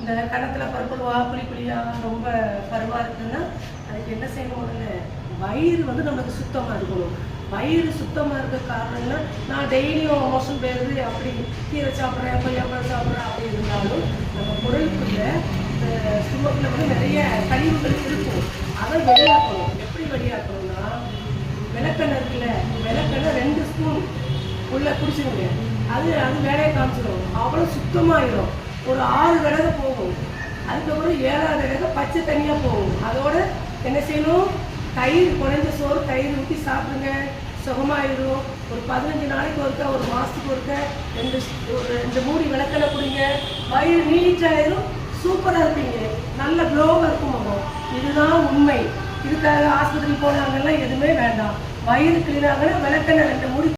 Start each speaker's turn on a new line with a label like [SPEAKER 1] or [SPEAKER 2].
[SPEAKER 1] இந்த கணத்துல பருப்புவா புளியா ரொம்ப பருவா இருக்குன்னா அதுக்கு என்ன செய்யணும்? முதல்ல வயிறு வந்து நமக்கு சுத்தமாக இருக்கணும். வயிறு சுத்தமாக இருக்க காரணம்னா நான் டெய்லியும் மோஷன் போயிருது, அப்படி கீரை சாப்பிட்றேன், கொய்யாப்பழம் சாப்பிட்றேன் அப்படி இருந்தாலும் நம்ம குடலுக்குள்ள ஸ்டொமக்கில் வந்து நிறைய கழிவுகள் இருக்கும். அதை வெளியாக்கணும். எப்படி வெளியாக்கணும்னா விளக்கெண்ணெய் இருக்குல்ல, விளக்கெண்ணெய் 2 ஸ்பூன் உள்ள குடிச்சிருங்க. அது வேலையை காமிச்சிடும். அவ்வளோ சுத்தமாகிடும். ஒரு 6 தடவை போகும். அதுக்கப்புறம் 7ஆவது தடவை பச்சை தண்ணியாக போகும். அதோட என்ன செய்யணும்? தயிர், குறைஞ்ச சோறு தயிர் ஊற்றி சாப்பிடுங்க. சுகமாயிடும். ஒரு 15 நாளைக்கு ஒருக்க, ஒரு மாதத்துக்கு ஒருக்க 2 மூடி விளக்கெண்ணெய் குடிங்க. வயிறு நீட்டாயிரும். சூப்பராக இருப்பீங்க. நல்ல க்ளோவாக இருக்கும் முகம். இதுதான் உண்மை. இதுக்காக ஆஸ்பத்திரி போனாங்கலாம் எதுவுமே வேண்டாம். வயிறு கிளீனாங்கன்னா விளக்கெண்ணெய் 2 மூடி